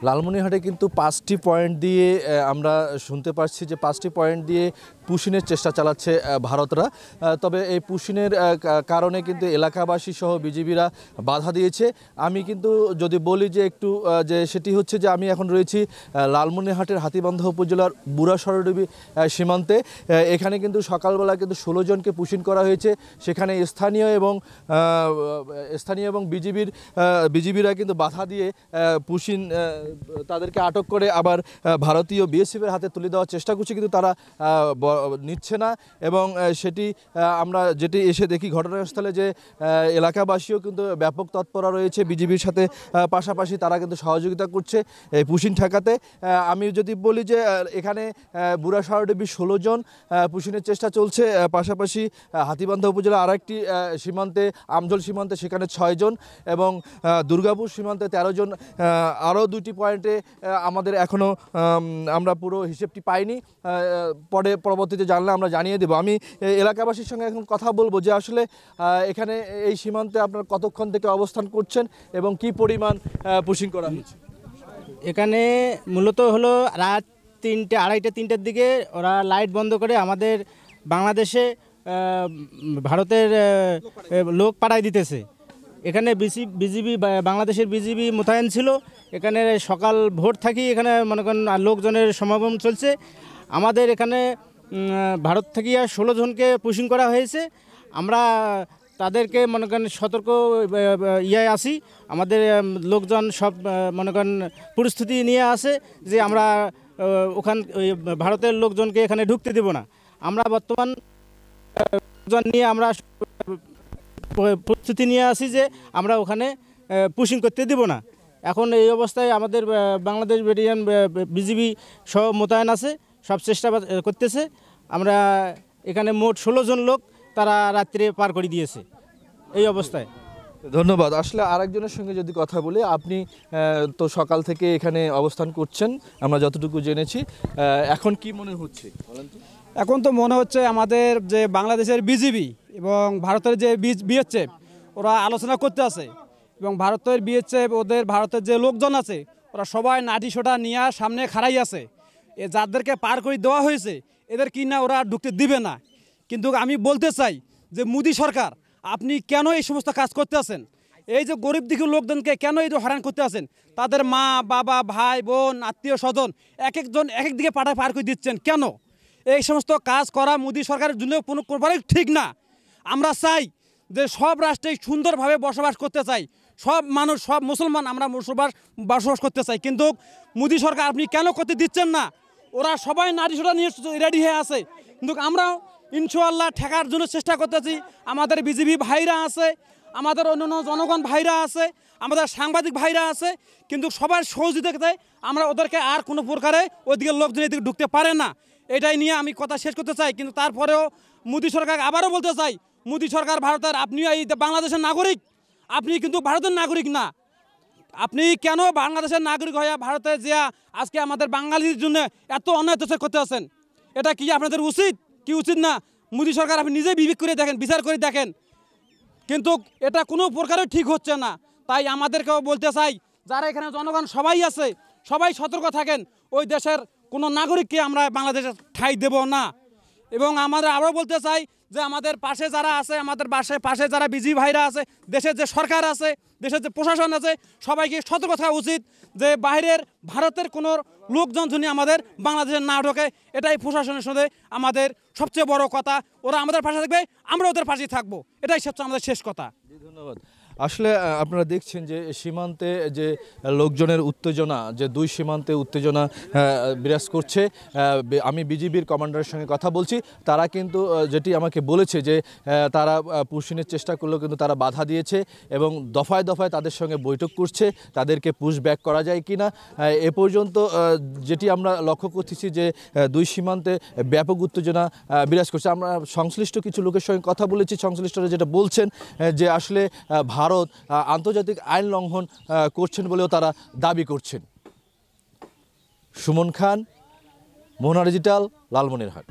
লালমনিরহাটে কিন্তু 5টি পয়েন্ট দিয়ে আমরা শুনতে পাচ্ছি যে 5টি পয়েন্ট দিয়ে পুশিনের চেষ্টা চালাচ্ছে ভারতরা। তবে এই পুশিনের কারণে কিন্তু এলাকাবাসী সহ বিজিবিরা বাধা দিয়েছে। আমি কিন্তু যদি বলি যে একটু যে সেটি হচ্ছে যে আমি এখন রয়েছি লালমনিরহাটের হাতীবান্ধা উপজেলার বুড়া সরডুবি সীমান্তে। এখানে কিন্তু সকালবেলা কিন্তু 16 জনকে পুশিন করা হয়েছে। সেখানে স্থানীয় এবং বিজিবিরা কিন্তু বাধা দিয়ে পুশিন তাদেরকে আটক করে আবার ভারতীয় বিএসএফের হাতে তুলে দেওয়ার চেষ্টা করছে, কিন্তু তারা নিচ্ছে না। এবং সেটি আমরা যেটি এসে দেখি ঘটনাস্থলে যে এলাকাবাসীও কিন্তু ব্যাপক তৎপরতা রয়েছে বিজিবির সাথে, পাশাপাশি তারা কিন্তু সহযোগিতা করছে এই পুশিন ঠেকাতে। আমি যদি বলি যে এখানে বুড়া সরডুবি 16 জন পুশিনের চেষ্টা চলছে, পাশাপাশি হাতীবান্ধা উপজেলা আরেকটি সীমান্তে আমজল সীমান্তে সেখানে 6 জন এবং দুর্গাপুর সীমান্তে 13 জন। আরও 2টি পয়েন্টে আমাদের এখনও আমরা পুরো হিসেবটি পাইনি, পরবর্তীতে জানলে আমরা জানিয়ে দেব। আমি এলাকাবাসীর সঙ্গে এখন কথা বলবো যে আসলে এখানে এই সীমান্তে আপনারা কতক্ষণ থেকে অবস্থান করছেন এবং কি পরিমাণ পুশিং করা হচ্ছে। এখানে মূলত হলো রাত 3টে, 2:30, 3টের দিকে ওরা লাইট বন্ধ করে আমাদের বাংলাদেশে ভারতের লোক পাঠাই দিতেছে। এখানে বিজিবি বাংলাদেশের বিজিবি মোতায়েন ছিল। এখানে সকাল ভোর থাকি এখানে মনে করেন লোকজনের সমাগম চলছে। আমাদের এখানে ভারত থেকে 16 জনকে পুশিং করা হয়েছে। আমরা তাদেরকে মনে করেন সতর্ক আসি, আমাদের লোকজন সব মনে করেন পরিস্থিতি নিয়ে আসে যে আমরা ভারতের লোকজনকে এখানে ঢুকতে দেব না। আমরা বর্তমান নিয়ে আমরা প্রস্তুতি নিয়ে আসি যে আমরা ওখানে পুশিং করতে দেব না। এখন এই অবস্থায় আমাদের বাংলাদেশ ব্যাটালিয়ন বিজিবি সব মোতায়েন আছে, সব চেষ্টা করতেছে। আমরা এখানে মোট 16 জন লোক তারা রাত্রে পার করে দিয়েছে এই অবস্থায়। ধন্যবাদ। আসলে আরেকজনের সঙ্গে যদি কথা বলি, আপনি তো সকাল থেকে এখানে অবস্থান করছেন আমরা যতটুকু জেনেছি, এখন কি মনে হচ্ছে বলেন তো? এখন তো মনে হচ্ছে আমাদের যে বাংলাদেশের বিজিবি এবং ভারতের যে বিএসএফ ওরা আলোচনা করতে আছে এবং ভারতের বিএসএফ ওদের ভারতের যে লোকজন আছে ওরা সবাই নাটি সোটা নিয়ে সামনে খাড়াই আছে। যাদেরকে পার করে দেওয়া হয়েছে এদের কি না ওরা ঢুকতে দিবে না। কিন্তু আমি বলতে চাই যে মোদি সরকার আপনি কেন এই সমস্ত কাজ করতে আছেন? এই যে গরিব দুঃখী লোকজনকে কেন এই যে হয়রান করতে আছেন? তাদের মা বাবা ভাই বোন আত্মীয় স্বজন এক একজন এক এক দিকে পার করে দিচ্ছেন কেন? এই সমস্ত কাজ করা মোদি সরকারের জন্য কোনো কোনোভাবেই ঠিক না। আমরা চাই যে সব রাষ্ট্রে সুন্দরভাবে বসবাস করতে চাই, সব মানুষ সব মুসলমান আমরা বসবাস করতে চাই, কিন্তু মোদি সরকার আপনি কেন করতে দিচ্ছেন না? ওরা সবাই নারী সোটা নিয়ে রেডি হয়ে আছে, কিন্তু আমরাও ইনশাআল্লাহ ঠেকার জন্য চেষ্টা করতেছি। আমাদের বিজিবি ভাইরা আছে, আমাদের অন্যান্য জনগণ ভাইরা আছে, আমাদের সাংবাদিক ভাইরা আছে, কিন্তু সবার সহযোগিতায় আমরা ওদেরকে আর কোনো প্রকারে ওইদিকে লোকজন এদিকে ঢুকতে পারে না। এটাই নিয়ে আমি কথা শেষ করতে চাই। কিন্তু তারপরেও মোদি সরকার আবারও বলতে চাই, মোদি সরকার ভারতের, আপনিও এই বাংলাদেশের নাগরিক, আপনি কিন্তু ভারতের নাগরিক না। আপনি কেন বাংলাদেশের নাগরিক হয়ে ভারতে যে আজকে আমাদের বাঙালির জন্য এত অন্যায় অত্যাচার করতে আছেন, এটা কি আপনাদের উচিত কি উচিত না? মোদি সরকার আপনি নিজেই বিবেক করে দেখেন, বিচার করে দেখেন, কিন্তু এটা কোনো প্রকারে ঠিক হচ্ছে না। তাই আমাদেরকেও বলতে চাই যারা এখানে জনগণ সবাই আছে, সবাই সতর্ক থাকেন, ওই দেশের কোনো নাগরিককে আমরা বাংলাদেশে ঠাঁই দেব না। এবং আমরা আরও বলতে চাই যে আমাদের পাশে যারা আছে, আমাদের পাশে যারা বিজিবি ভাইরা আছে, দেশের যে সরকার আছে, দেশের যে প্রশাসন আছে, সবাইকে সতর্ক থাকা উচিত যে বাইরের ভারতের কোনো লোকজন যদি আমাদের বাংলাদেশে না ঢোকে। এটাই প্রশাসনের সাথে আমাদের সবচেয়ে বড় কথা। ওরা আমাদের পাশে থাকবে, আমরা ওদের পাশে থাকবো, এটাই সবচেয়ে আমাদের শেষ কথা। ধন্যবাদ। আসলে আপনারা দেখছেন যে সীমান্তে যে লোকজনের উত্তেজনা, যে দুই সীমান্তে উত্তেজনা বিরাজ করছে। আমি বিজিবির কমান্ডারের সঙ্গে কথা বলছি, তারা কিন্তু যেটি আমাকে বলেছে যে তারা পুশিনের চেষ্টা করলেও কিন্তু তারা বাধা দিয়েছে এবং দফায় দফায় তাদের সঙ্গে বৈঠক করছে তাদেরকে পুশ ব্যাক করা যায় কি না। এ পর্যন্ত যেটি আমরা লক্ষ্য করতেছি যে দুই সীমান্তে ব্যাপক উত্তেজনা বিরাজ করছে। আমরা সংশ্লিষ্ট কিছু লোকের সঙ্গে কথা বলেছি, সংশ্লিষ্টরা যেটা বলছেন যে আসলে ভারত আন্তর্জাতিক আইন লঙ্ঘন করছেন বলেও তারা দাবি করছেন। সুমন খান, মোহনা ডিজিটাল, লালমনিরহাট।